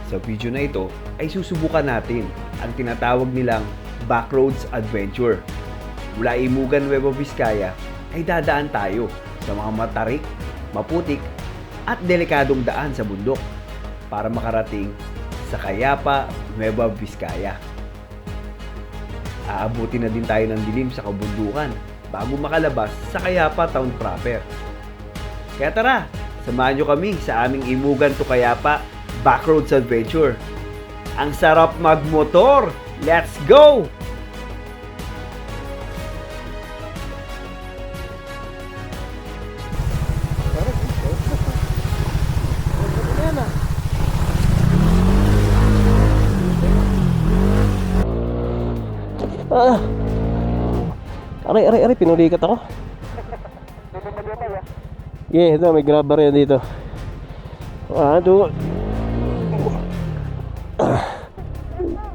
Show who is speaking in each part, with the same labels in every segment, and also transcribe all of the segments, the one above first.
Speaker 1: Sa video na ito ay susubukan natin ang tinatawag nilang Backroads Adventure. Mula Imugan, Nueva Vizcaya ay dadaan tayo sa mga matarik, maputik at delikadong daan sa bundok para makarating sa Cayapa, Nueva Vizcaya. Aabutin na din tayo ng dilim sa kabundukan bago makalabas sa Cayapa Town proper. Kaya tara, samahan nyo kami sa aming Imugan to Cayapa Backroads Adventure. Ang sarap magmotor! Let's go!
Speaker 2: Aray, pinulikat ako. Yeah, ito, may grabber yan dito. Ito.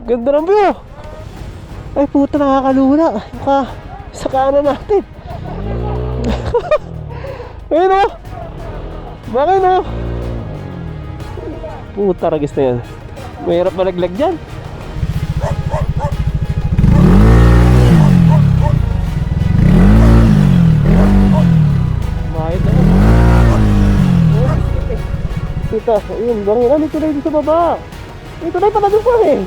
Speaker 2: Ganda ng view. Ay, puta, nakakalula. Sa kanan natin. Ayun o. Bakit o? Puta, ragis na yan. Mahirap malaglag dyan. Kita, ayun, bangin, may tulay dito sa baba. May tulay pala doon pa eh.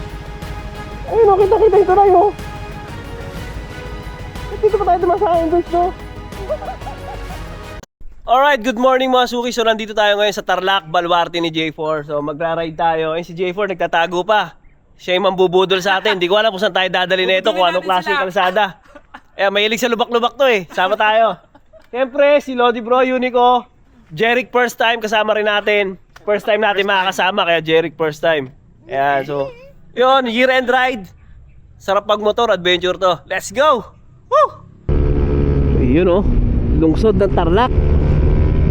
Speaker 2: Ayun o, kita yung tulay o. Dito pa tayo dumasahin doon no? Alright, good morning mga suki. So nandito tayo ngayon sa Tarlac, Baluarte ni J4. So magra-ride tayo. Ayun si J4 nagtatago pa. Siya yung mambubudol sa atin. Hindi ko alam kung saan tayo dadali na ito, kung anong klaseng kalsada. Eh, mahilig sa lubak-lubak to eh. Sama tayo. Siyempre, si Lodi Bro, Unico. Jeric first time, kasama rin natin. First time natin makakasama, kaya Jeric first time. Ayan, so, yun, year-end ride. Sarap pag-motor, adventure to. Let's go! Woo! Yun oh, lungsod ng Tarlac.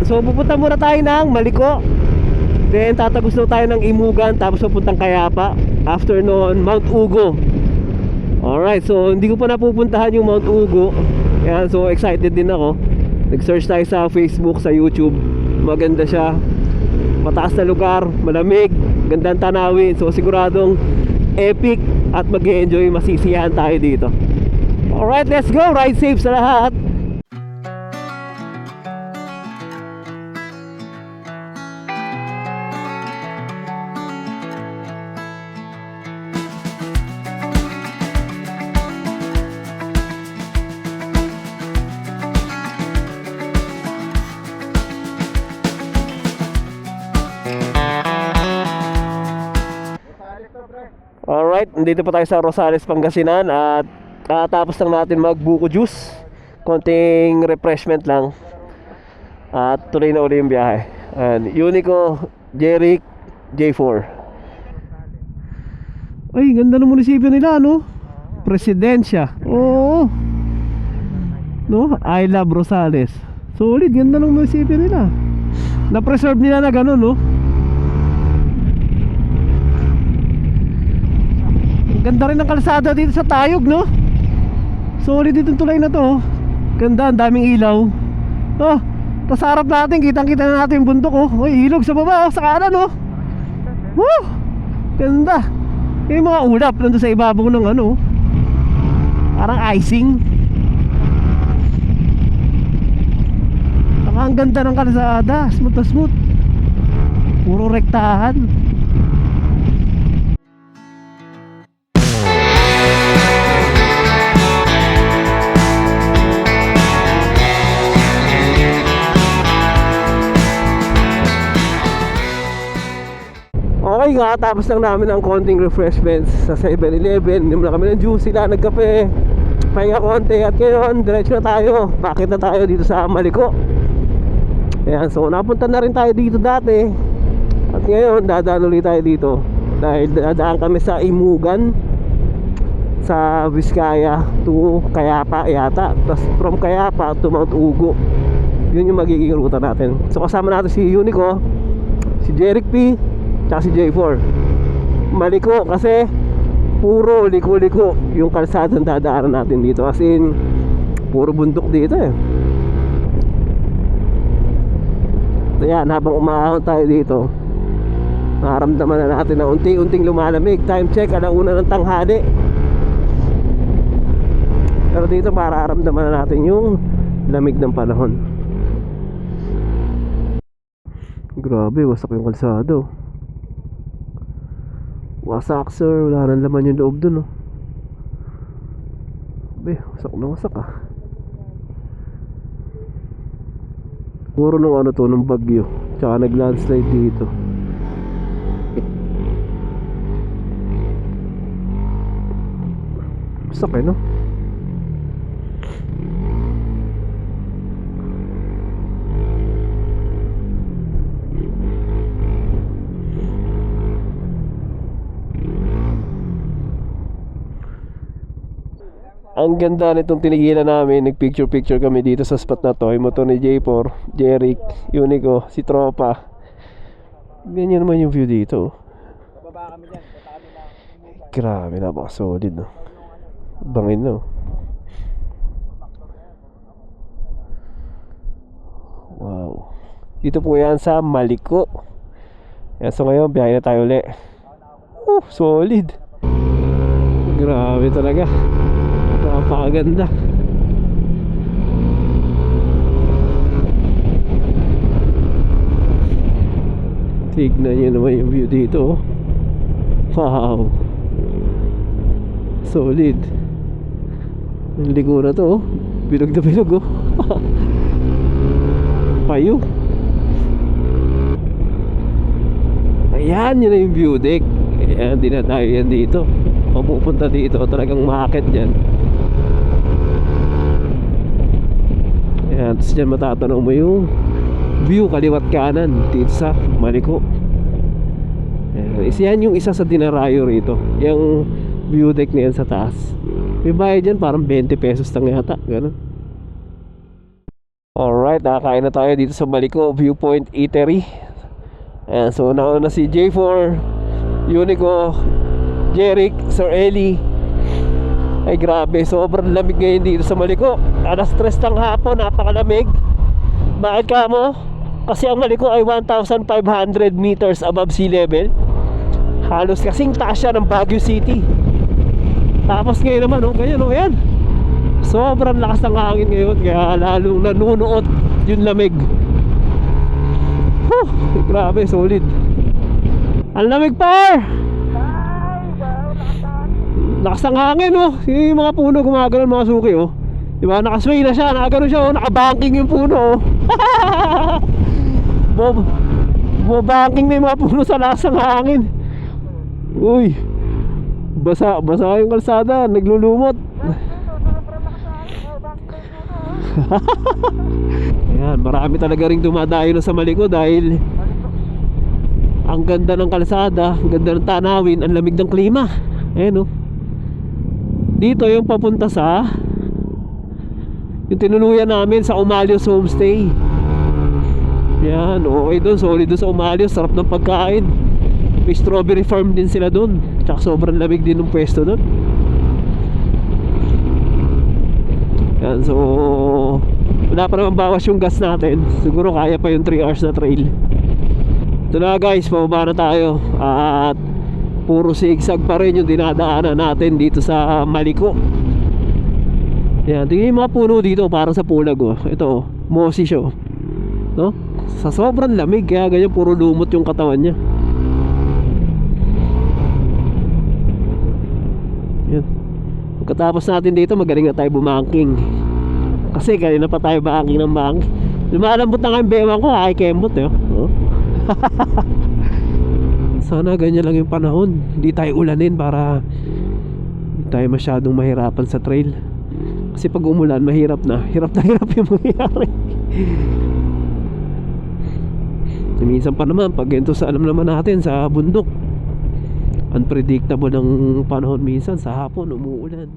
Speaker 2: So, pupunta muna tayo ng Maliko. Then, tatagos na tayo ng Imugan, tapos pupuntang Cayapa. After noon, Mount Ugo. Alright, so, hindi ko pa napupuntahan yung Mount Ugo. Ayan, so, excited din ako. Nag-search tayo sa Facebook, sa YouTube. Maganda siya. Mataas na lugar, malamig, gandang tanawin. So siguradong epic at mag-enjoy, masisiyahan tayo dito. Alright, let's go! Ride safe sa lahat! Alright, nandito pa tayo sa Rosales, Pangasinan. At tapos lang natin mag-buko juice. Konting refreshment lang. At tuloy na uli yung biyahe. And Unico, Jeric, J4. Ay, ganda ng munisipyo nila, no? Presidensya. Oo. No? I love Rosales. Solid, ganda ng munisipyo nila. Na-preserve nila na gano'n, no? Ganda rin ng kalsada dito sa Tayog, no? Solid itong tulay na to. Ganda, ang daming ilaw. Oh, tas harap natin, kitang-kita na natin yung bundok, oh. Uy, ilog sa baba, oh, sa kanan, oh. Woo! Ganda. Yung mga ulap nandun sa ibabaw ng ano, parang icing. Ang ganda ng kalsada, smooth na smooth. Puro rektahan. Okay nga, tapos lang namin ang konting refreshments sa 7-Eleven. Inom na kami ng juice, sila nagkape, pahinga konti. At ngayon, diretso na tayo. Bakit na tayo dito sa Maliko. Ayan, so napunta na rin tayo dito dati. At ngayon, dadaan ulit tayo dito. Dahil dadaan kami sa Imugan, sa Vizcaya to Cayapa yata. Tapos from Cayapa to Mount Ugo. Yun yung magiging ruta natin. So kasama natin si Unico, si Jeric P, tsaka si J4. Maliko kasi puro liko-liko yung kalsadang dadaanan natin dito. As in, puro bundok dito eh. Ayan, habang umahon tayo dito, Nararamdaman na natin na unti-unting lumalamig. Time check, 1:00 ng tanghali. Pero dito mararamdaman na natin yung lamig ng panahon. Grabe, wasak yung kalsado. Wasak sir, wala nang laman yung loob dun, oh. Wasak na wasak ah. Siguro nung nung bagyo, tsaka nag-landslide dito. Wasak no? Ang ganda nitong tinigilan namin. Nag-picture kami dito sa spot na to. Yung motor ni J4, Jeric, Unico, si Tropa. Ganyan naman yung view dito. Grabe, napaka-solid, no? Bangin, no? Wow. Dito po yan sa Maliko. Yan, so ngayon, biyahe na tayo ulit. Solid. Grabe talaga. Napakaganda. Tignan nyo naman yung view dito. Wow, solid. Yung ligo na to, bilog na bilog, oh. Payo. Ayan, yun na yung view deck. Ayan, di na tayo yan dito. Pupunta dito, talagang maakit dyan. Ayan, tapos dyan matatanong mo yung view kaliwat kanan dito sa Maliko. Ayan, yan yung isa sa dinarayo rito, yung view deck na yan sa taas. May bayad dyan, parang 20 pesos lang yata, gano'n. Alright, nakakain na tayo dito sa Maliko Viewpoint Eatery. Ayan, so nauna si J4, Unico, Jeric, Sir Eli. Ay grabe, sobrang lamig ngayon dito sa Maliko. 3:00 ng hapon, napakalamig. Bakit ka mo? Kasi ang Maliko ay 1,500 meters above sea level. Halos kasing taas siya ng Baguio City. Tapos ngayon naman, ganyan, yan. Sobrang lakas ng hangin ngayon, kaya lalong nanunuot yung lamig. Grabe, solid. Ang lamig par! Lakas ng hangin, yung mga puno gumagano, mga suki, diba, nakasway na siya, nakagano siya, nakabanking yung puno, bumabanking na yung mga puno sa lakas ng hangin. Uy, basa yung kalsada, naglulumot. Ayan, marami talaga ring dumadayo na sa Maliko dahil ang ganda ng kalsada, ang ganda ng tanawin, ang lamig ng klima. Ayan, dito yung papunta sa yung tinuluyan namin sa Umalios Homestay. Yan, okay doon, solid doon sa Umalios, sarap ng pagkain. May strawberry farm din sila doon. Tsaka sobrang lamig din ng pwesto doon. Yan, so wala pa naman bawas yung gas natin. Siguro kaya pa yung 3 hours na trail. Ito na guys, pababa na tayo. At puro zigzag pa rin yung dinadaanan natin dito sa Maliko. Yan, tingnan yung mga puno dito, parang sa Pulag, ito, mossy siya, no? Sa sobrang lamig, kaya ganyan, puro lumot yung katawan niya. Yan. Pagkatapos natin dito, magaling na tayo bumangking. Kasi kanina pa tayo bangking ng bangking. Lumalambot na nga yung bewang ko, kembot, Sana ganyan lang yung panahon. Hindi tayo ulanin para hindi tayo masyadong mahirapan sa trail. Kasi pag umulan, mahirap na hirap yung mangyayari. Minsan pa naman, pag ganito sa alam naman natin sa bundok, unpredictable ng panahon minsan. Sa hapon, umuulan.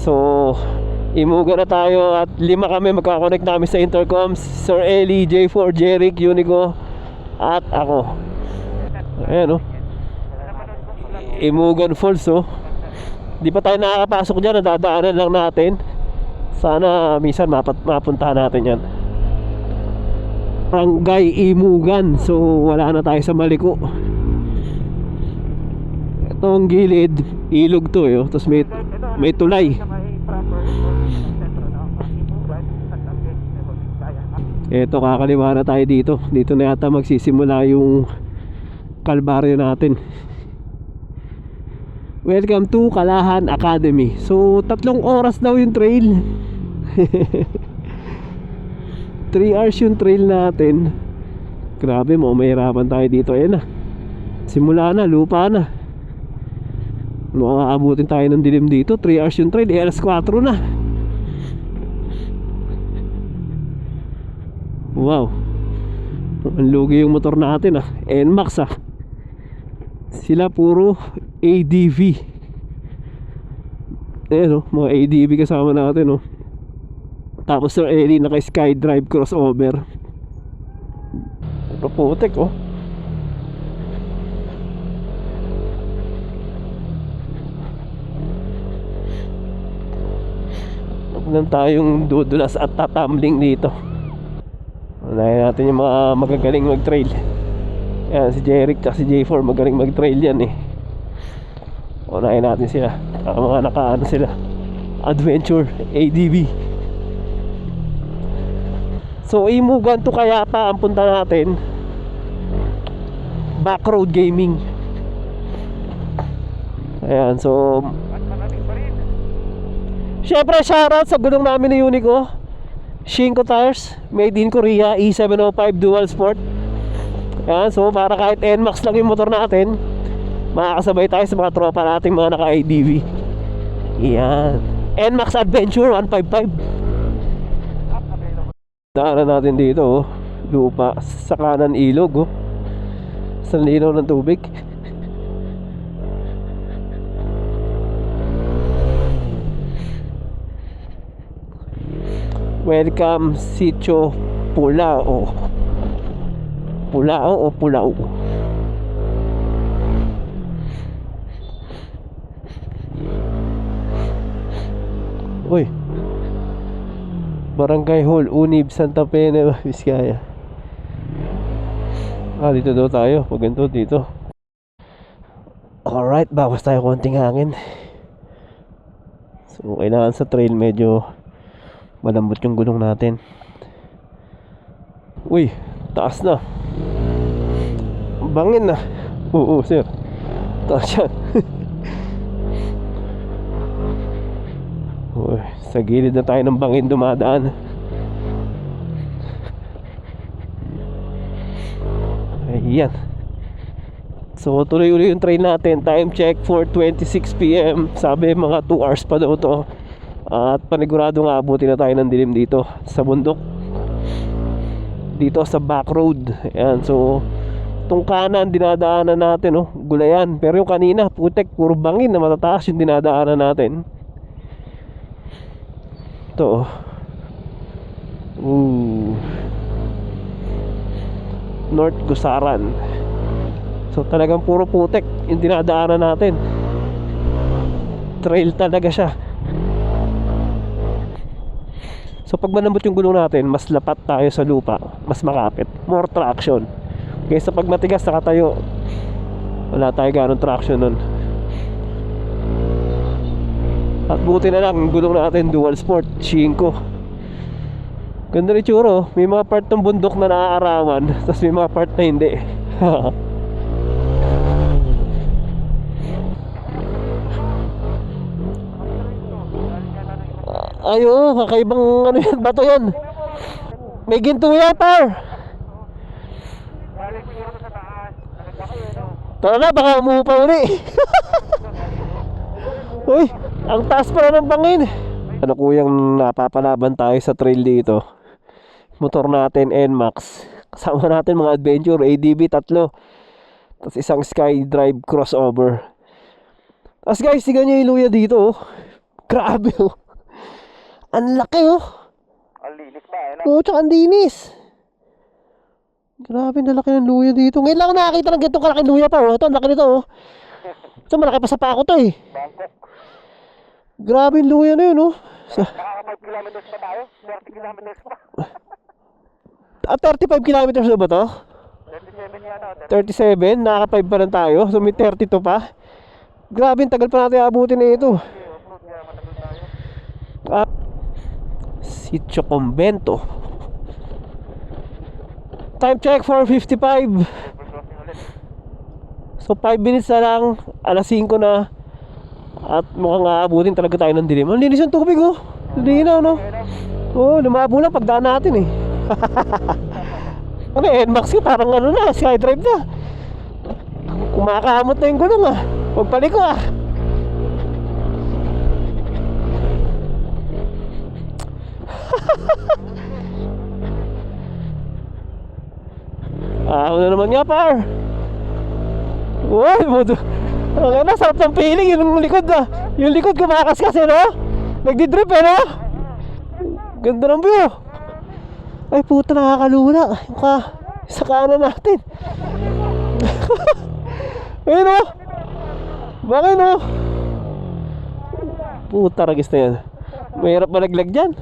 Speaker 2: so imuga na tayo at 5 kami, magkakonect namin sa intercoms. Sir Eli, J4, Jeric, Unico at ako. Ayan oh, Imugan Falls oh. Di pa tayo nakakapasok dyan, nadadaanan lang natin. Sana minsan mapuntahan natin yan. Barangay Imugan. So wala na tayo sa Maliko. Itong gilid, ilog to eh, oh. Tapos may tulay. Eto, kakaliwa na tayo dito. Dito na yata magsisimula yung kalbaryo natin. Welcome to Kalahan Academy. So 3 oras daw yung trail. 3 hours yung trail natin. Grabe mo, mahirapan tayo dito. Ayan na, simula na, lupa na. Makakaabutin tayo ng dilim dito. 3 hours yung trail, alas 4 na. Wow, ang lugi yung motor natin ah. NMAX ah. Sila puro ADV. Ayan oh, mga ADV kasama natin oh. Tapos Sir Eli naka SkyDrive crossover. Putek oh. Huwag lang tayong dudulas at tatambling dito. Unahin natin yung mga magagaling mag-trail. Yan, si Jeric at si J4 magaling mag-trail yan eh. Unahin natin sila. Mga nakaano sila, adventure, ADV. So Imugan to Kayapa ang punta natin. Backroad Gaming. Ayan, so syempre shoutout sa gulong namin ni Unico, Shinko Tires, made in Korea, E705 Dual Sport. Ayan, so para kahit NMAX lang yung motor natin, makakasabay tayo sa mga tropa nating mga naka-ADV. Ayan, NMAX Adventure 155. Daanan natin dito oh, lupa, sa kanan ilog oh. Sa linaw ng tubig. Welcome Sitio Pulao. Pulao o Pulao? Uy, Barangay Hall, Unib, Santa Fe, Nueva Vizcaya. Dito daw tayo. Pag ganito, dito. Alright, bawas tayo konting hangin. So, kailangan sa trail medyo malambot yung gulong natin. Uy, taas na. Bangin na. Oo, sir. Taas yan. Uy, sa gilid na tayo ng bangin dumadaan. Ayan. So tuloy ulit yung train natin. Time check 4:26 PM. Sabi mga 2 hours pa daw to. At panigurado nga abutin na tayo ng dilim dito sa bundok, dito sa back road. Ayan, so itong kanan dinadaanan natin oh, gulayan. Pero yung kanina putek, puro bangin na matataas yung dinadaanan natin. Ito oh, North Gusaran. So talagang puro putek yung dinadaanan natin. Trail talaga siya. So pag manambot yung gulong natin, mas lapat tayo sa lupa, mas makapit, more traction. Kaysa pag matigas nakatayo, wala tayo ganong traction nun. At buti na lang yung gulong natin dual sport, Shinko. Ganda rin tsuro, may mga part ng bundok na naaarawan, tapos may mga part na hindi. Ayo, kakaibang ano yan, bato yan. May ginto yan, par. Tara na, baka umuupa uli. Uy, ang taas pala ng bangin. Ano kuyang napapalaban tayo sa trail dito. Motor natin NMAX, kasama natin mga adventure, ADV 3, tapos isang SkyDrive crossover. Tapos guys, tingnan nyo yung luya dito oh. Grabe oh. Ang laki oh.
Speaker 1: Ang linis ba eh?
Speaker 2: Oo, tsaka ang linis. Grabe, nalaki ng luya dito. Ngayon lang ako nakakita ng ganitong kalaking luya pa. Oh. Ito, ang laki nito. Oh. Ito, malaki pa sa pako to eh.
Speaker 1: Bangkok.
Speaker 2: Grabe yung luya na yun. Oh.
Speaker 1: Nakaka 5 kilometers pa tayo? 30 kilometers pa?
Speaker 2: 35 kilometers na ba to?
Speaker 1: 37 yata.
Speaker 2: 37, nakaka 5 pa lang tayo. So may 32 pa. Grabe, tagal pa natin abutin na ito. Sitio Convento. Time check 4:55. So 5 minutes na lang, alas 5 na. At mukhang aabutin talaga tayo ng dilim. Ang linis yung tubig oh. Linaw no. Oh, lumabo lang pagdaan natin eh. Ano, NMAX ko parang ano na, SkyDrive na. Kumakamot na yung gulong ah. Pagpaliko ah. Ako na naman nga par. Uy, buto. Ang na, sarap ng feeling. Yung likod ah. Yung likod kumakas kasi no. Nagdidrip eh no. Ganda ng view. Ay puta, nakakalula. Yung sa kanan natin. Ayun o. Bakit o? Puta, ragis na yan. Mahirap malaglag dyan.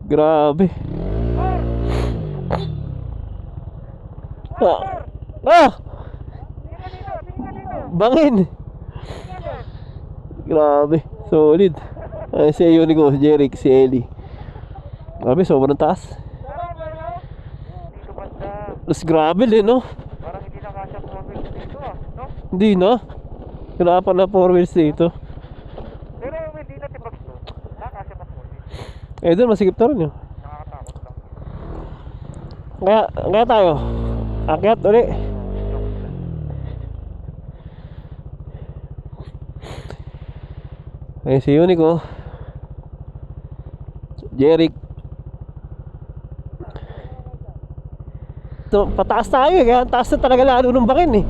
Speaker 2: Grabe. Bangin. Grabe, solid. Si Unico, si Jeric, si Ellie. Grabe, sobrang taas. Mas grabe din, no?
Speaker 1: Parang hindi na kasya 4 wheels dito ah, no?
Speaker 2: Hindi na. Wala pa na 4 wheels dito.
Speaker 1: Pero hindi na tibag to. Nakasya pa 4 wheels.
Speaker 2: Eh, doon masigip na rin yun.
Speaker 1: Nakakatakot lang.
Speaker 2: Kaya tayo. Akyat ulit. Ayun si Unico, Jeric. So, pataas tayo eh, kaya taas na talaga lalo ng bakin eh.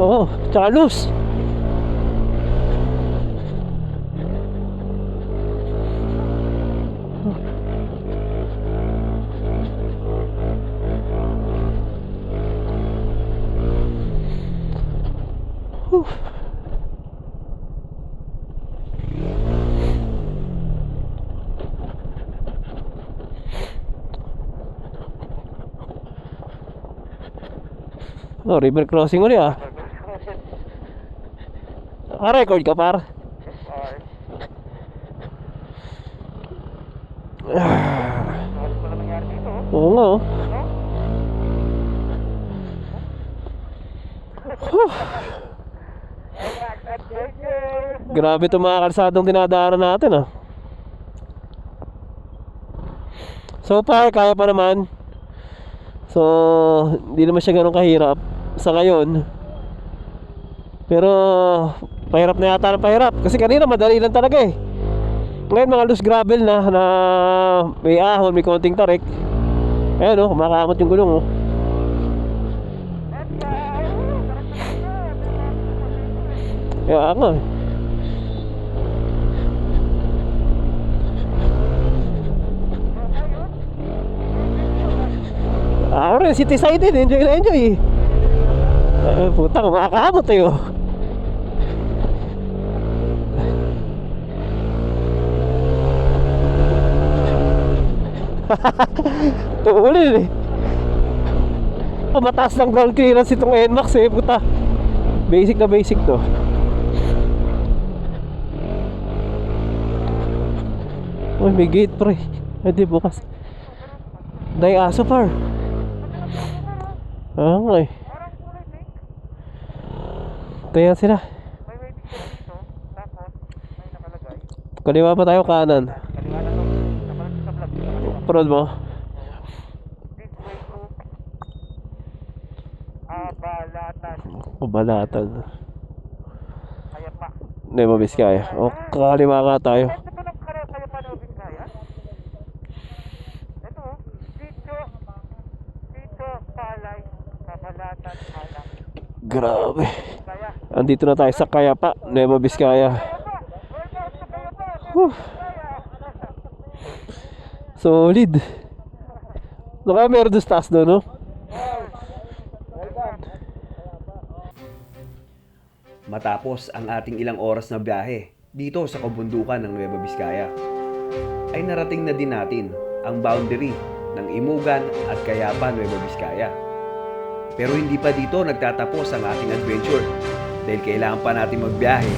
Speaker 2: Oo, tsaka loose. Oh, river crossing ulit ah. Record ka par. Oo nga oh. Grabe itong mga kalsadong dinadaanan natin ah. So far, kaya pa naman. So, hindi naman siya ganun kahirap sa ngayon. Pero, pahirap na yata ng pahirap. Kasi kanina madali lang talaga eh. Ngayon mga loose gravel na may ahon, may konting tarik. Ayan o, kumakamot yung gulong o. Kaya nga eh. Ako rin, city side din, enjoy na enjoy. Puta, kumakamot tayo. Tuulin eh. Mataas ng ground clearance itong NMAX eh, puta. Basic na basic to. Uy, may gate pre. Ay di, bukas. Day aso par. Nga eh. Kaya sila.
Speaker 1: May waiting shed dito, tapos may nakalagay.
Speaker 2: Kaliwa pa tayo kanan.
Speaker 1: Kaliwa na to, nakalagay sa vlog.
Speaker 2: Parod mo?
Speaker 1: This way to Balatan.
Speaker 2: Balatan.
Speaker 1: Ayan pa.
Speaker 2: Nueva Vizcaya. O, kakalima ka tayo.
Speaker 3: Ito ba ng kayo pa ng Vizcaya? Ito, dito, palay, kabalatan, halak.
Speaker 2: Grabe.
Speaker 3: Kaya,
Speaker 2: Andito na tayo sa Kayapa, Nueva Vizcaya. Whew. Solid. No, kaya meron doon sa taas doon, no?
Speaker 1: Matapos ang ating ilang oras na biyahe dito sa kabundukan ng Nueva Vizcaya, ay narating na din natin ang boundary ng Imugan at Kayapa, Nueva Vizcaya. Pero hindi pa dito nagtatapos ang ating adventure dahil kailangan pa natin magbiyahe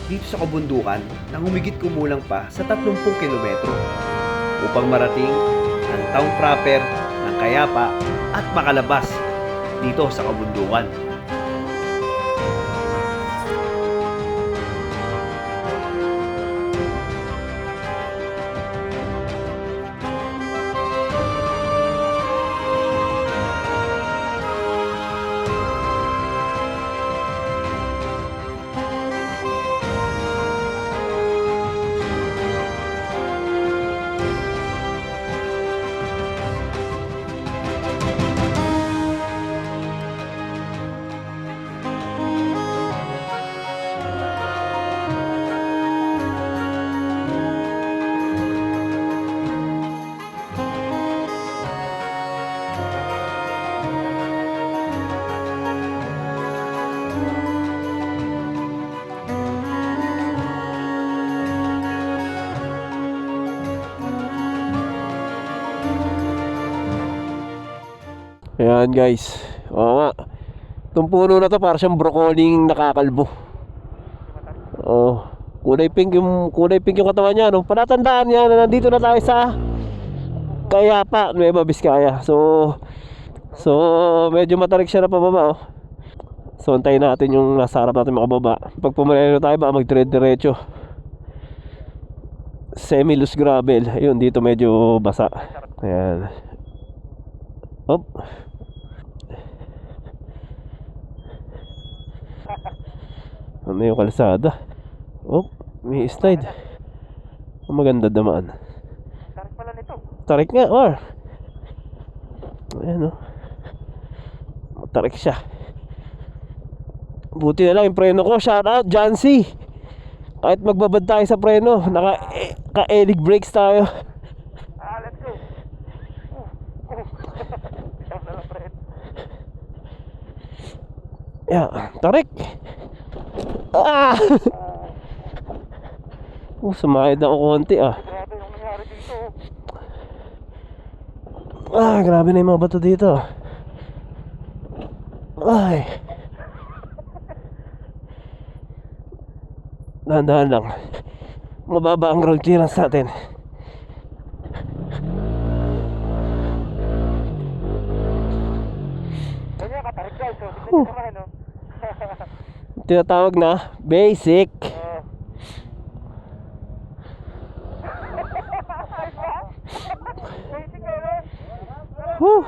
Speaker 1: dito sa kabundukan ng humigit kumulang pa sa 30 kilometro upang marating ang town proper ng Kayapa at makalabas dito sa kabundukan.
Speaker 2: Ayan guys. Oo nga. Itong puno na to para siyang broccoli nakakalbo. Oh, kulay pink yung katawan niya, no. Palatandaan niya na nandito na tayo sa Kayapa, Nueva Vizcaya. So medyo matarik siya na pababa, oh. So antayin natin yung nasa harap natin makababa. Pag pumareno tayo ba magdire-diretso. Semi-loose gravel. Ayun, dito medyo basa. Ayan. Hop. Ano yung kalsada? Oh, may slide. Maganda damaan.
Speaker 3: tarik pala nito.
Speaker 2: Tarik nga, or. Ayan, oh. Matarik siya. Buti na lang yung preno ko. Shout out, John C. Kahit magbabad tayo sa preno, naka-elig brakes tayo.
Speaker 3: Let's go. Siyam na lang, friend.
Speaker 2: Yeah, tarik. Ah! Sumakit ako konti, ah.
Speaker 3: Grabe yung nangyari dito.
Speaker 2: Ah, grabe na yung mga bato dito. Ay. Dahan-dahan lang. Mababa ang ground clearance natin.
Speaker 3: Ganyan katarik guys, so tignan nyo naman, no?
Speaker 2: Tinatawag na basic.
Speaker 3: Basic kayo.
Speaker 2: Whew.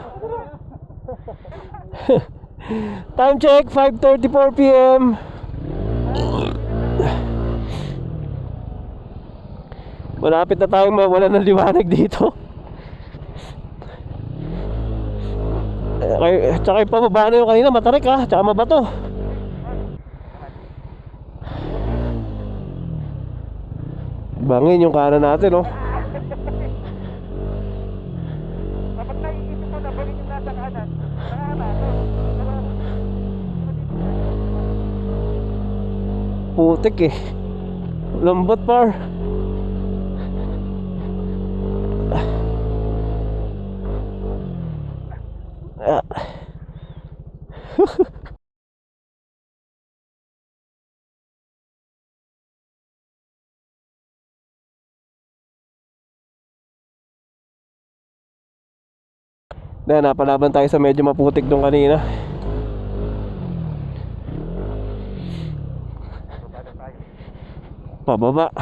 Speaker 2: Time check, 5:34 PM. Malapit na tayong mawala ng liwanag dito. Tsaka yung pababa na yung kanina, matarik, ah. Tsaka mabato. Bangin yung kanan natin, oh.
Speaker 3: Kapag naiisip mo na balik yung nasa kanan,
Speaker 2: Putik eh. Lambot par. Ah. Dahil napalaban tayo sa medyo maputik doon kanina. Pababa.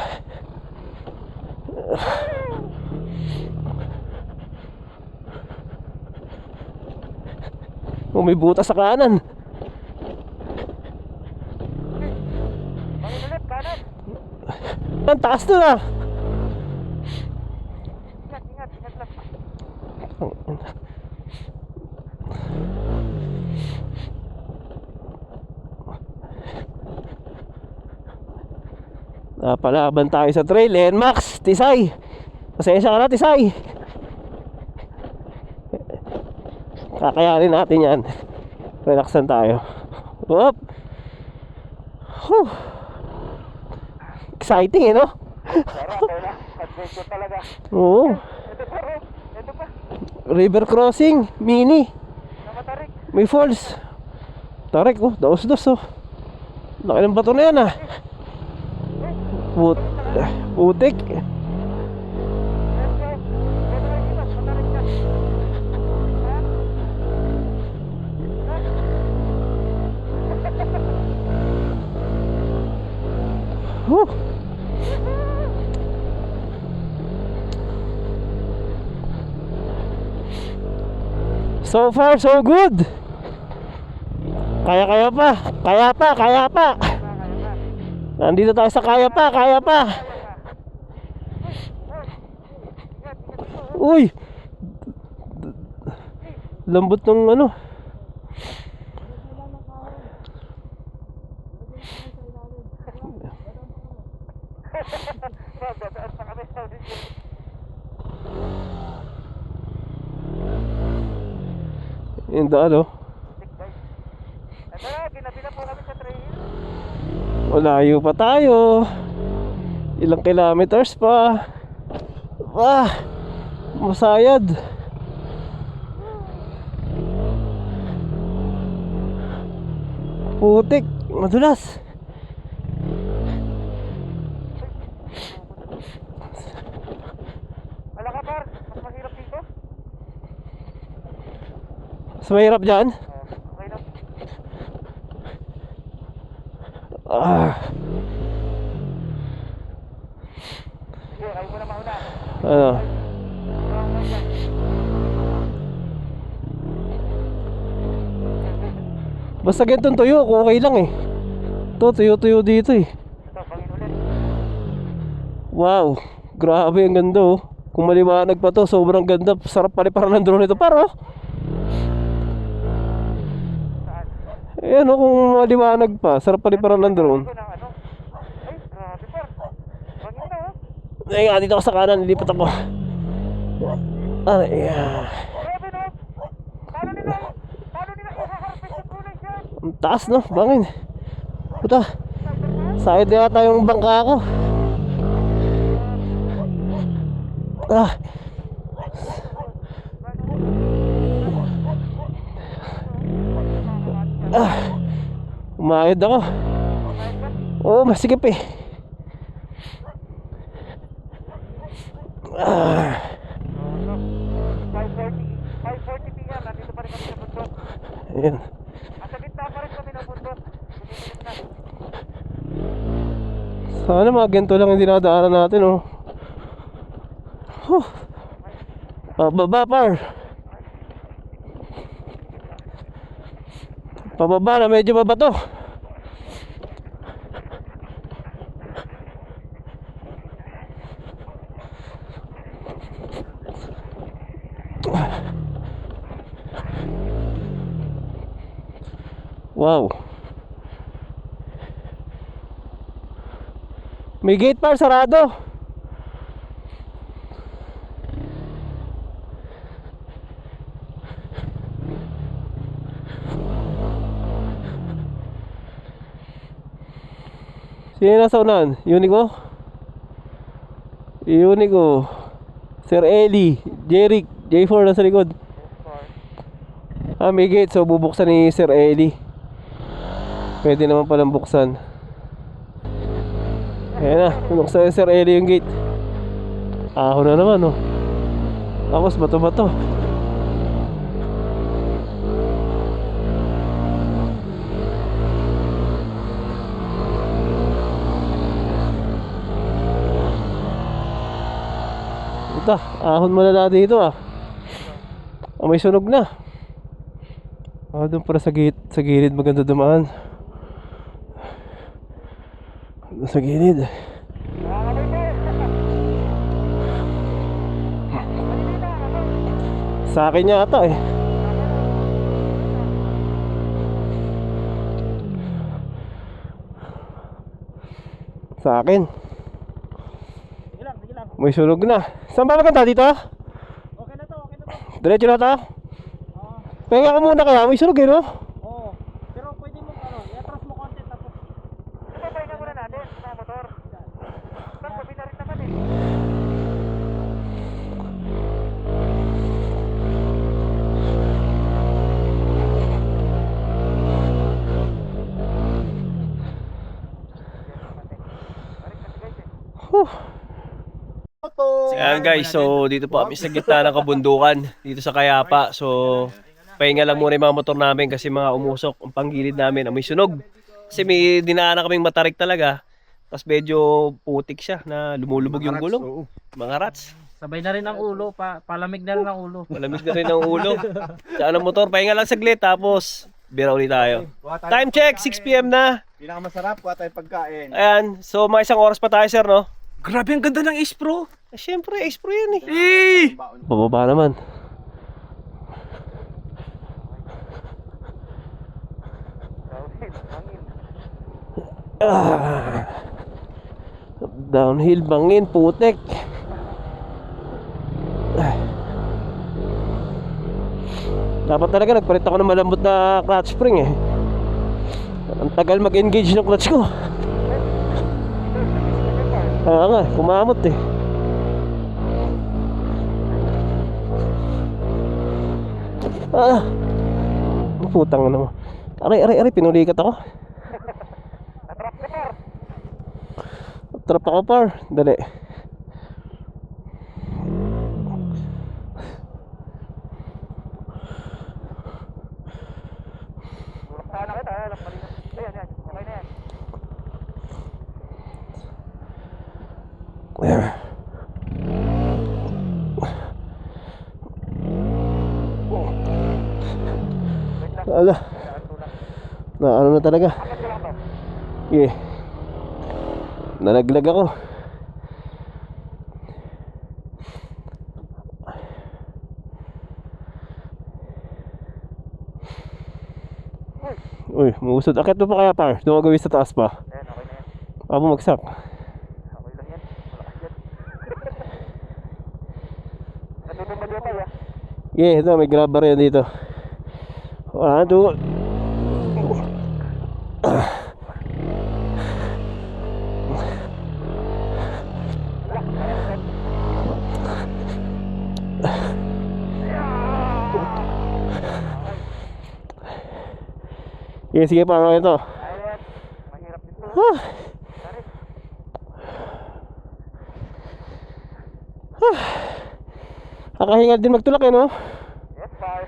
Speaker 2: Oh, may butas sa kanan.
Speaker 3: Manginulit, kanan.
Speaker 2: Ang taas doon ah.
Speaker 3: Ingat, ingat, ingat lang.
Speaker 2: Napalaban tayo sa trail. Max, Tisay. Pasensya ka na, Tisay. Kakayanin natin yan. Relaxan tayo. Whoop. Whew. Exciting no?
Speaker 3: Pero okay na. Adventure talaga.
Speaker 2: Oo.
Speaker 3: Ito pa, oh. Ito pa.
Speaker 2: River crossing, mini.
Speaker 3: Namatarik.
Speaker 2: May falls. Tarik oh, daos-dos oh. Laki ng bato na yan ah. Putik.
Speaker 3: Let's go. Ito ay iwas. Matarik ka.
Speaker 2: Whew. So far so good. Kaya pa. Nandito tayo sa kaya pa. Uy. Lambot ng ano.
Speaker 3: Dadaan pa kami sa audition.
Speaker 2: Yung daan oh.
Speaker 3: Ito na, ginabi na po kami sa trail.
Speaker 2: Malayo pa tayo. Ilang kilometers pa. Masayad. Putik, madulas.
Speaker 3: Wala ka par, mas mahirap dito.
Speaker 2: Mas mahirap dyan.
Speaker 3: Okay na. Sige, kayo muna mauna.
Speaker 2: Ano? Basta ganitong tuyo, okay lang eh. Ito, tuyo-tuyo dito eh.
Speaker 3: Ito, bangin ulit.
Speaker 2: Wow, grabe ang ganda oh. Kung maliwanag pa to, sobrang ganda. Sarap paliparan ng drone ito, paro.
Speaker 3: Saan?
Speaker 2: Ayan oh, kung maliwanag pa, sarap paliparan ng drone.
Speaker 3: Ito ng ano? Ay, grabe par. Bangin na oh.
Speaker 2: Ay, dito ako sa kanan, nilipat ako. Yeah.
Speaker 3: Grabe no? Paano nila i-harvest yung kulay dyan?
Speaker 2: Ang taas no, bangin. Puta, side na yata yung bangka ko. Umayod ako. Oo, masigip eh.
Speaker 3: 5:40 PM, nandito pa rin kami sa bundok.
Speaker 2: Ayan.
Speaker 3: At sa gitna pa rin kami ng bundok. Bumibilit na.
Speaker 2: Sana mga ganito lang yung dinadaanan natin oh. Pababa par. Pababa na medyo mabato. Wow. May gate par sarado. Sino nasa unahan? Unico? Unico, Sir Eli, Jeric, J4 nasa likod. May gate, so bubuksan ni Sir Eli. Pwede naman palang buksan. Ayan na, bubuksan ni Sir Eli yung gate. Ahon na naman oh. Tapos bato-bato. Ahon mo na dito ah. May sunog na. Doon para sa gilid maganda dumaan. Sa gilid. Sa akin yata eh. Sa akin.
Speaker 3: Sige lang.
Speaker 2: May sunog na. Saan ba maganda dito?
Speaker 3: Okay na to.
Speaker 2: Diretso na to?
Speaker 3: Oo.
Speaker 2: Pahinga ka muna kaya. May sunog eh no?
Speaker 3: Oo. Pero pwede mo i-atras mo konti tapos. Ito pahinga muna natin sa motor. Bang mabina rin naman eh.
Speaker 2: Ayan guys, so dito po kami sa gitna ng kabundukan dito sa Kayapa. So pahinga lang muna yung mga motor namin kasi mga umusok ang panggilid namin, amoy sunog. Kasi may dinaanan kaming matarik talaga. Tapos medyo putik siya na lumulubog yung gulong. Mga rats.
Speaker 3: Sabay na rin ang ulo, palamig na rin ang ulo.
Speaker 2: Malamig na rin ang ulo. Sa anong motor, pahinga lang saglit tapos bira ulit tayo. Time check, 6 PM na.
Speaker 4: Pinakamasarap, kuha tayo pagkain.
Speaker 2: Ayan, so mga isang oras pa tayo sir no?
Speaker 4: Grabe, ang ganda ng Ace Pro.
Speaker 2: Siyempre, Ace Pro yan eh.
Speaker 4: Eh!
Speaker 2: Bababa naman. Downhill, bangin, putek. Dapat talaga nagpalit ako ng malambot na clutch spring eh. Ang tagal mag-engage ng clutch ko. Kaya nga, kumamot eh. Putang na mo. Aray, pinulikat ako. Trap ako par. Dali.
Speaker 3: Sana kita, alam mo rin. Ayan, okay na yan.
Speaker 2: Ala. Na ano na talaga. Yeah. Nalaglag ako. Uy, muusod. Akit mo pa kaya par? Doon magawin sa taas pa.
Speaker 3: Ayan, okay na yan.
Speaker 2: Ako magsak.
Speaker 3: Okay lang yan. Malakas yan. Natutong ba dito ya?
Speaker 2: Yeah, ito may grabber yan dito. 1, 2. Sige, paano ito?
Speaker 3: Ayan. Mahirap din to.
Speaker 2: Kakahingal din magtulak eh, no?
Speaker 3: Yes, bye.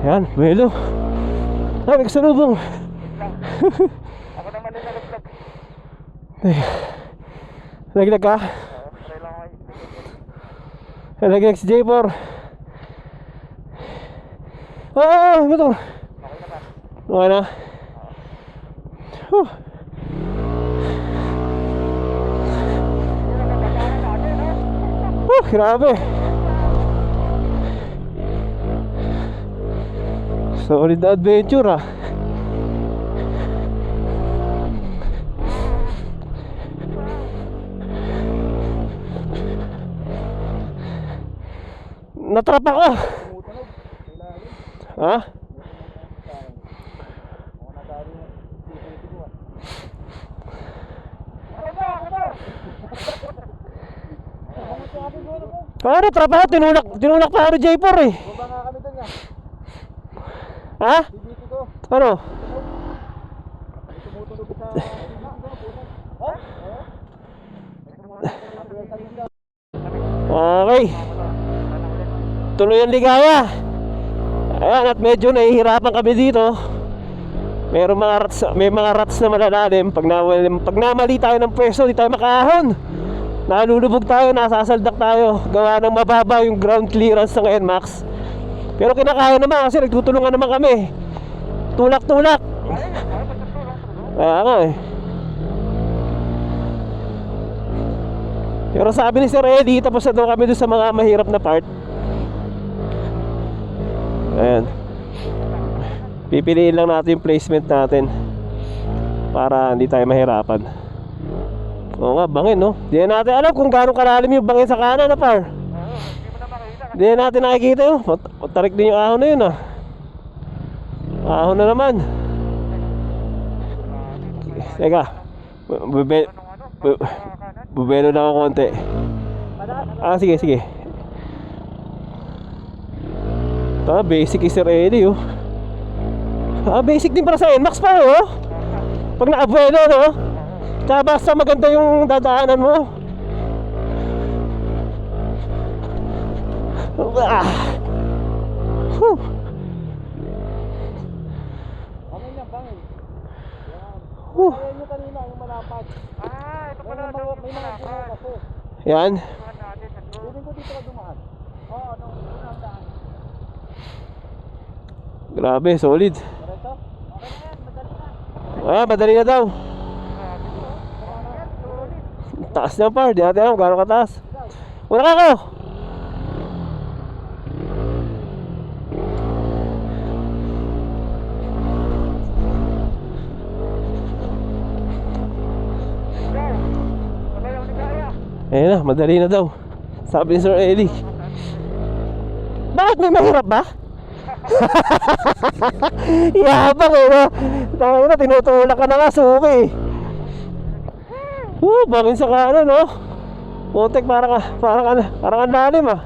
Speaker 2: Yan, melo. May kasalubong.
Speaker 3: Ako naman din nalaglag.
Speaker 2: Naglag ka?
Speaker 3: Try lang ako.
Speaker 2: Naglag si J4. Motor.
Speaker 3: Okay na ba?
Speaker 2: Okay na. Grabe. Solid na adventure ah. Natrap ako. Ha? Paano trap ako? Tinulak pa ako ni J4 eh. Ha? Ano? Okay. Tuloy ang ligaya. Ayan, at medyo nahihirapan kami dito. may mga rats na malalalim. Pag namali tayo ng pwesto, di tayo makaahon. Nalulubog tayo, nasasaldak tayo. Gawa ng mababa yung ground clearance sa ngayon, Max. Pero kinakaya naman kasi nagtutulungan naman kami. Tulak-tulak. Kaya nga eh. Pero sabi ni Sir Eddie, tapos na daw kami doon sa mga mahirap na part. Ayan. Pipiliin lang natin yung placement natin para hindi tayo mahirapan. Oo nga, bangin no. Di na natin alam kung gaano kalalim yung bangin sa kanan na par. Di na natin nakikita yun. Tarik din yung ahon na yun ah. Ahon na naman. Teka, bubelo lang ako konti. Sige. Ito, basic is Sir Eddie oh. Basic din para sa NMAX pa oh. Pag naabuelo no. Tsaka basta maganda yung dadaanan mo. Whew.
Speaker 3: Bangin yan, bangin.
Speaker 2: Whew.
Speaker 3: Ayan yung kanina, yung malapad. Ito pala may mga ginawa kasi.
Speaker 2: Yan.
Speaker 3: Pwede ko dito ka dumaan. Oo, nung unang daan.
Speaker 2: Grabe, solid.
Speaker 3: Diretso? Okay na yan, madali na.
Speaker 2: Madali na daw. Taas na par, di natin alam gano'ng kataas. Una ka ako. Ayun na, madali na daw. Sabi ni Sir Eddie. Bakit may mahirap ba? Yabang eh no. Tayo na, tinutulak ka na nga, suki. Bangin sa kanan no. Putek, parang ang lalim ah.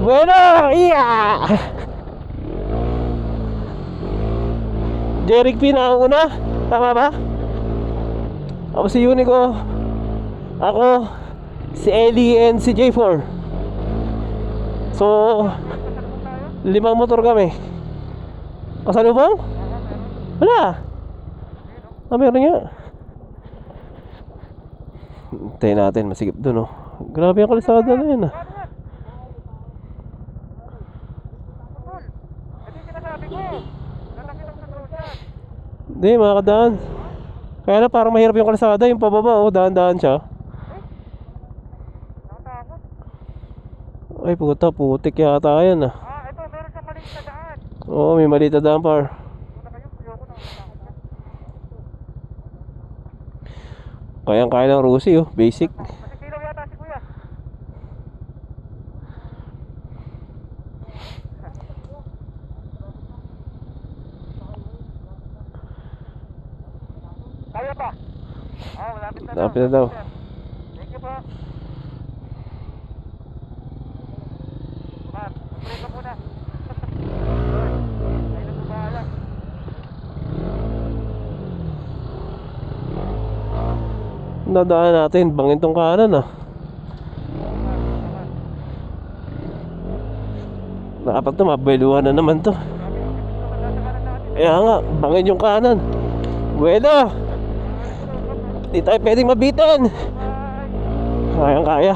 Speaker 2: Bueno, iya. Derek P na ang una. Tama ba? Ako si Unico. Ako si Ellie and si J4. So 5 motor kami. Kasalubong? Wala. Meron nga. Hintayin natin, masigip dun oh. Grabe ang kalisada na yun ah. Hindi, makakadaan. Kaya na parang mahirap yung kalisada. Yung pababa oh, daan-daan siya. Ay puta, putik yata yan ah.
Speaker 3: Ito, meron siyang maliit na daan.
Speaker 2: Oo, may maliit na daan par. Kayang-kaya ng Rusi oh, basic.
Speaker 3: Masikilaw yata si Kuya. Kaya pa? Malapit na daw.
Speaker 2: Malapit na daw.
Speaker 3: Thank you po. Ma'am, mag-break ka muna. Ay, nagbahala.
Speaker 2: Nadaan natin, bangin tong kanan ah. Dapat to, mabeluhan na naman to. Kaya nga, bangin yung kanan. Bueno, di tayo pwedeng mabitin. Kayang kaya.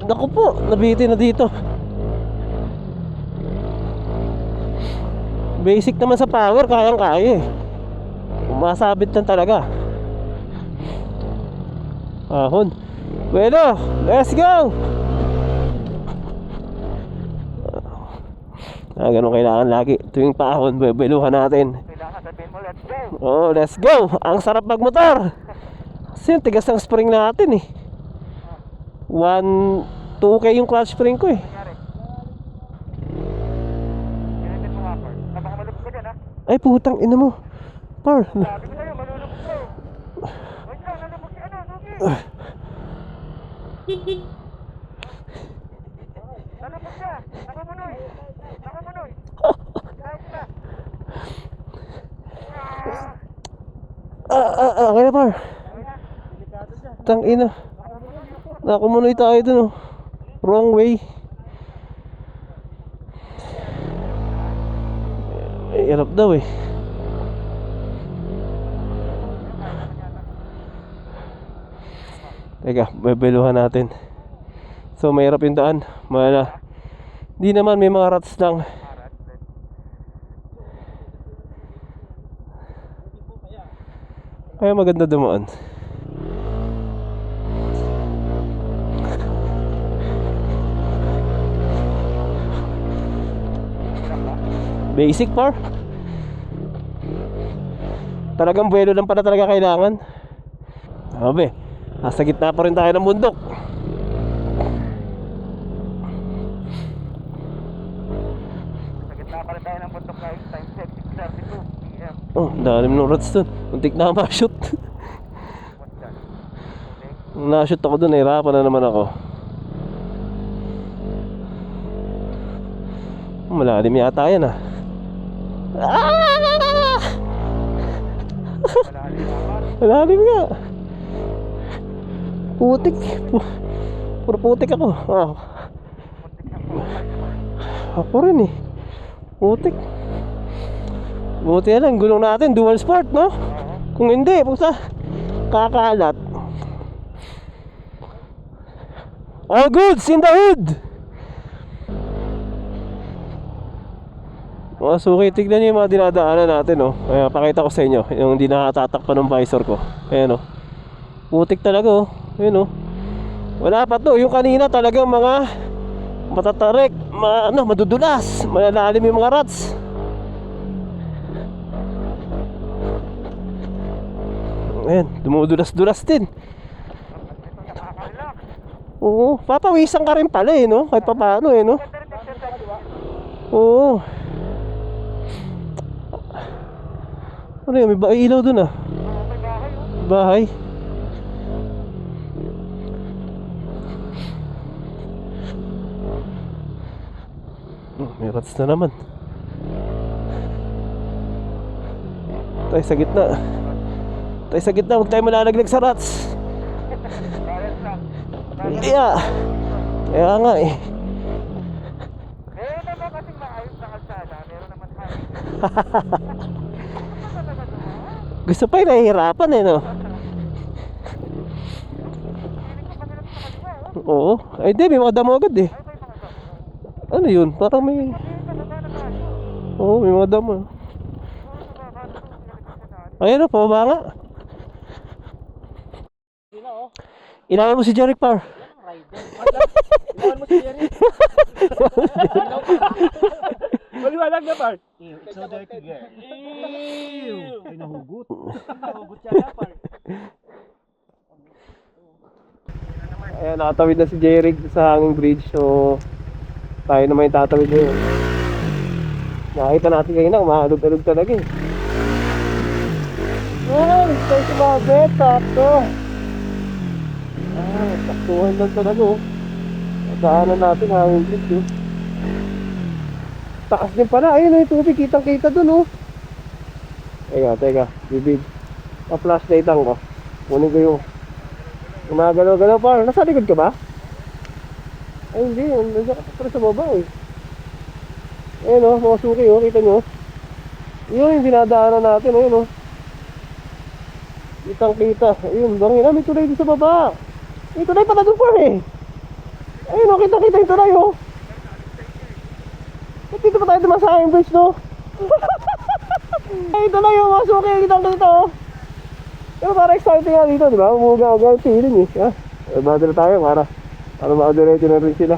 Speaker 2: Naku po, nabitin na dito. Basic naman sa power, kayang kaya eh. Umasabit lang talaga. Ahon. Bueno, let's go. Ganun kailangan lagi. Tuwing paahon, bebeluhan natin.
Speaker 3: Kailangan sabihin mo, let's go.
Speaker 2: Oh, let's go. Ang sarap magmotor. Kasi yung tigas ng spring natin eh. 2K yung clutch spring ko eh.
Speaker 3: Nangyari. Kinitin mo nga, Par. Baka malubog ka dyan, ha?
Speaker 2: Ay putang ina mo. Par.
Speaker 3: Sabi ko sa'yo, malulubog ko. Wait lang, nalubog si ano, Suki. Nalubog siya. Nakumunoy. Nakumunoy. Kahit na.
Speaker 2: Okay na par. Tang ina. Nakumunoy tayo dun oh. Wrong way. daw eh. Teka, bebeluhan natin. So mahirap yung daan. Di naman, may mga rats lang. Kaya maganda dumaan. Basic par. Talagang buwelo lang pala talaga kailangan. Sabi, nasa gitna pa rin tayo ng bundok.
Speaker 3: Sa gitna pa rin tayo ng bundok guys. Time check, 6:32 PM.
Speaker 2: Oh, dalim ng rats dun. Muntik na ma-shoot.
Speaker 3: What's that?
Speaker 2: Nung na-shoot ako dun, nahirapan na naman ako. Malalim yata yan ah. Malalim nga. Putik. Puro putik ako. Ako rin eh. Putik. Buti na lang, gulong natin, dual sport, no? Kung hindi, pusa, kakalat. All goods in the hood! Mga suki, tignan nyo yung mga dinadaanan natin, no? Kaya pakita ko sa inyo, yung hindi nakatatakpan ng visor ko. Ayan, no? Putik talaga, oh. Ayan, no? Wala pa to, yung kanina talagang mga matatarik, madudulas, malalalim yung mga rats. Ayan, dumudulas-dulas din. Oo, papawisan ka rin pala eh, no? Kahit pa paano eh, no? Oo. Ano yun, may ilaw dun ah. Bahay. May rats na naman. Tayo sa gitna. Tayo sa gitna, huwag tayo malalaglag sa rats. Yeah. Kaya nga eh.
Speaker 3: Meron naman kasing maayos na kalsada. Meron naman tayo.
Speaker 2: Gusto pa yung nahihirapan eh, no? Oo. Ay di, may mga damo agad eh. Ano yun? Parang may... Oo, may mga damo. Ayun o, pababa nga. Ilawan mo si Jeric Par.
Speaker 3: Iwan mo si Jerry. Maliwanag na part.
Speaker 4: It's so dirty girl. Ay, nahugot.
Speaker 3: Nahugot siya na part.
Speaker 2: Ayan, nakatawid na si Jeric sa hanging bridge. So, tayo naman yung tatawid ngayon. Nakita natin kanina, umahalog-alog talaga eh. Oh, tayo sumabit, sakto. Saktuhan lang talaga oh. Daanan natin hanging bridge oh. Takas din pala, ayun yung tubig, kitang-kita dun oh. Teka, bibig. Pa-flashlight lang ko. Kunin ko yung gumagalaw-galaw pa. Nasa likod ka ba? Ay hindi, nandiyan ka sa baba eh. Ayun oh, mga suki oh, kita nyo. Yun yung dinadaanan natin, ayun oh. Kitang-kita. Ayun, bangin na, may tulay din sa baba. May tulay pala dun par eh. Ayun oh, kita-kita yung tulay oh. Dito pa tayo naman sa hanging bridge no. Ay, tulay oh, mga suki, kitang-kita oh. Pero parang exciting nga dito, di ba? Umuga-uga yung feeling eh. Ha? Bada na tayo para makadirete na rin sila.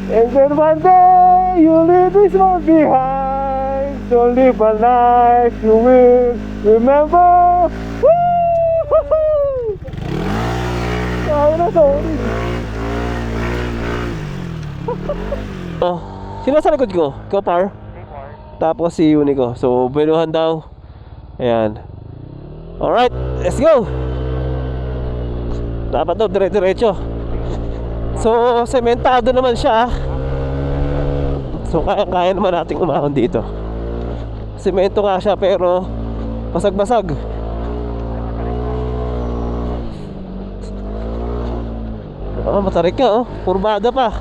Speaker 2: And then one day, you leave this world behind. So live a life you will remember. Woo! Ay na, sorry. Oh, sino sa likod ko? Ikaw par? Tapos si Unico. So, beluhan daw. Ayan. Alright, let's go. Dapat daw, dire-diretso. So, sementado naman siya. So, kaya naman nating umahon dito. Semento nga siya, pero basag-basag. Matarik ka, oh. Kurbada pa.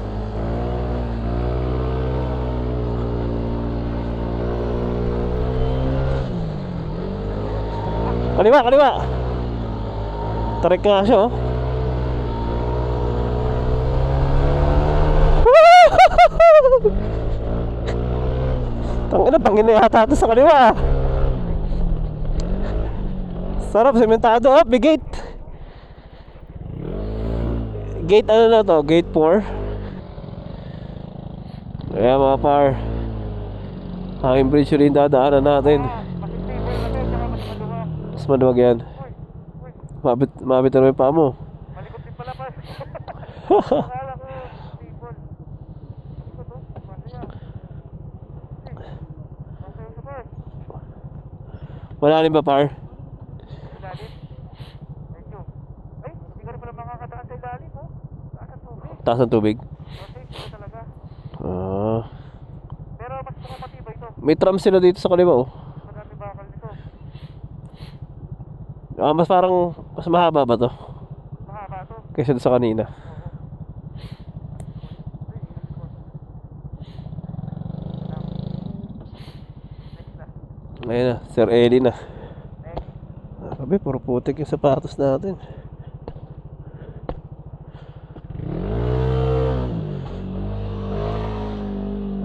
Speaker 2: Kaliwa, kaliwa. Tarik nga siya, oh. Tangina yata ito sa kaliwa. Sarap, sementado. Oh, big gate. Gate ano na to? Gate 4. Ayan mga par. Hanging bridge rin dadaanan natin. Mas maluwag yan. Mabit na rin pa mo.
Speaker 3: Malikot din pala pa. Akala ko people. Ito to, masaya. Masaya sa par.
Speaker 2: Malalim ba par?
Speaker 3: Ilalim. Medyo. Ay, hindi ka rin pala makakadaan sa ilalim, oh. Taas ang tubig.
Speaker 2: Taas ng tubig.
Speaker 3: Kasi ito talaga.
Speaker 2: Ah.
Speaker 3: Pero mas matibay ito.
Speaker 2: May tram sila dito sa kaliwa, oh.
Speaker 3: Madami bakal nito.
Speaker 2: Ah, mas parang mas mahaba ba to?
Speaker 3: Mahaba to.
Speaker 2: Kaysa doon sa kanina. Ayun na, Sir Eli na. Sabi, puro putik yung sapatos natin.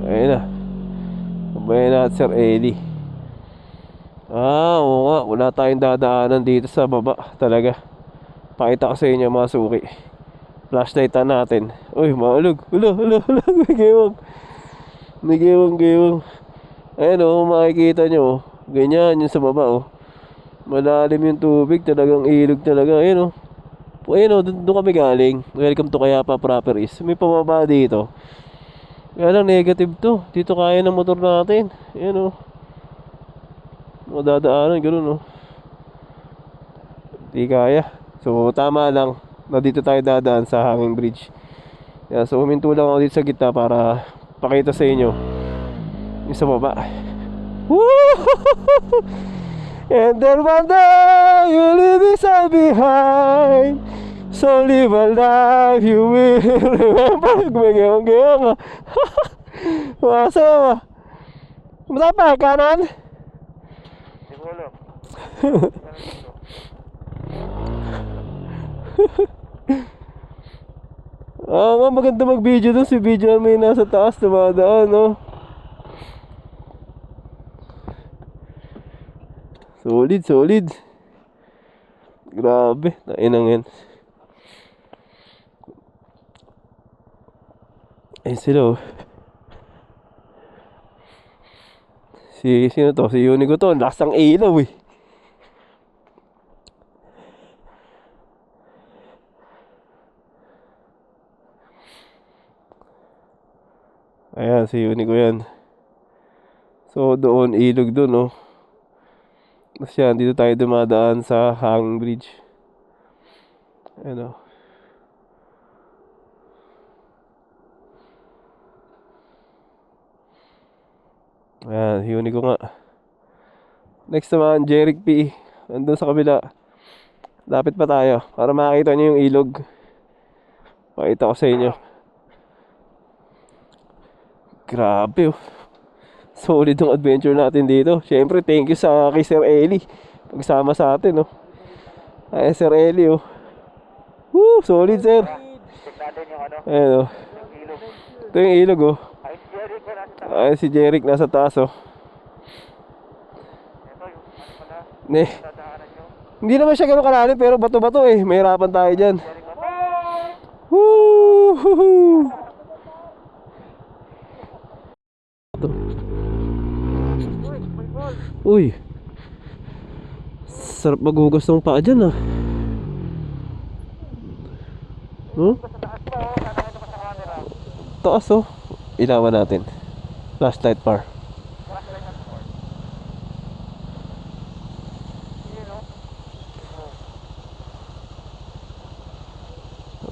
Speaker 2: Ayun na. Sabayan na at Sir Eli. Ah, oo nga. Wala tayong dadaanan dito sa baba. Talaga. Pakita ko sa inyo mga suki. Flashlightan natin. Uy, maalog. Hala. Nagewang. Ayan o, makikita nyo. Ganyan yung sa baba o. Malalim yung tubig. Talagang ilog talaga. Ayan o. Ayan o, doon kami galing. Welcome to Kayapa Proper East. May pababa dito. Kaya lang negative to. Dito kaya ng motor natin. Ayan o. Madadaanan, ganun, no? Di kaya. So, tama lang na dito tayo dadaan sa hanging bridge. Yeah, so, huminto lang ako dito sa gitna para pakita sa inyo yung sa baba. Woo! And then one day, you'll leave this all behind. So, live a life you will remember. Gumagayang-gayang. Masama. Mata pa, kanan?
Speaker 3: Siguro.
Speaker 2: Ah, nga maganda mag-video dun. Si video may nasa taas dumadaan, no? Solid. Grabe, nainang yan. Ayun sila, oh. Sino to? Si Unico to. Lasang ilaw, eh. Ayan, si Unico yan. So, doon, ilog doon, no? Tapos yan, dito tayo dumadaan sa hanging bridge. Ayan, oh. Ayan, Unico nga. Next naman, Jeric P. Andun sa kabila. Lapit pa tayo para makita nyo yung ilog. Pakita ko sa inyo. Grabe, oh. Solid yung adventure natin dito. Siyempre, thank you sa kay Sir Eli. Pagsama sa atin, oh. Ay, Sir Eli, oh. Woo, solid, sir.
Speaker 3: Check natin yung ano,
Speaker 2: Ayan, oh.
Speaker 3: yung ilog.
Speaker 2: Ito yung ilog, oh.
Speaker 3: Ay, si Jerry ko nasa taas.
Speaker 2: Ay, si Jeric nasa taas, oh.
Speaker 3: Ito yung ano pala,
Speaker 2: Ne.
Speaker 3: dadaanan nyo.
Speaker 2: Hindi naman siya ganun kalalim, pero bato-bato, eh. Mahirapan tayo dyan.
Speaker 3: Jerry ko.
Speaker 2: Woo! Uy, sarap maghugas ng paa dyan, ah. Huh? Taas, oh. Ilawan natin. Flashlight par.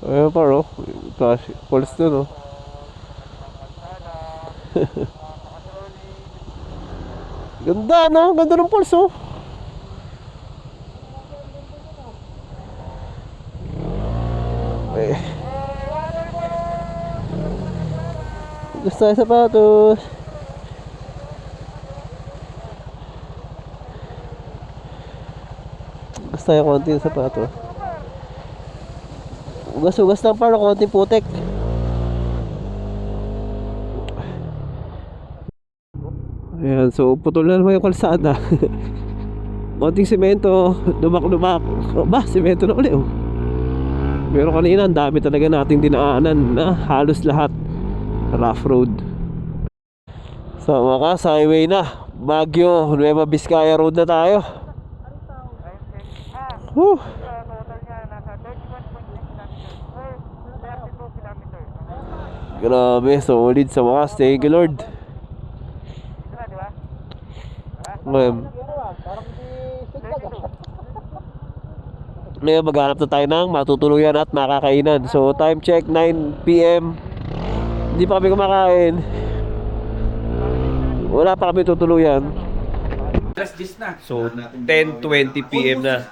Speaker 2: Ayan par, oh. Flash, pulse dun, oh. Ganda, no? Ganda ng pulse, oh. Eh. Gusto tayo sapatos. tayo konti sa sapato. Ugas-ugas lang para konti putek. Ayan, so putol na naman yung kalsada. Konting semento, lumak-lumak. Oh, ba, semento na ulit oh. Pero kanina ang dami talaga nating dinaanan na halos lahat rough road. So wakas, highway na. Baguio, Nueva Vizcaya Road na tayo. Whew. Grabe, solid sa wakas. Thank you Lord. Ngayon maghanap na tayo ng matutuluyan at makakainan. So time check 9 PM. Hindi pa kami kumakain. Wala pa kami tutuluyan. So 10:20 PM na.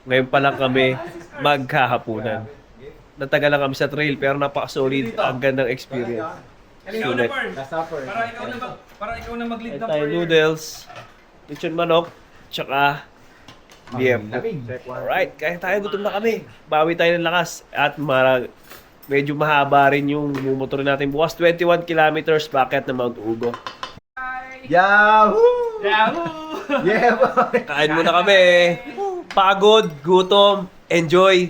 Speaker 2: Ngayon pa lang kami maghahapunan. Natagal lang kami sa trail pero napaka-solid. Ang gandang experience. Sulit.
Speaker 4: Para ikaw na mag-lead
Speaker 2: Ay tayo noodles, lechon manok, tsaka BF. Alright, kaya tayo, gutom na kami. Bawi tayo ng lakas. At medyo mahaba rin yung motor natin bukas. 21 kilometers packet na Mount Ugo.
Speaker 1: Yahoo!
Speaker 4: Yahoo!
Speaker 1: Yeah, boy!
Speaker 2: Kain muna kami. Pagod, gutom, enjoy.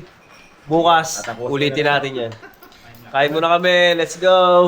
Speaker 2: Bukas, ulitin natin yan. Kain muna kami. Let's go!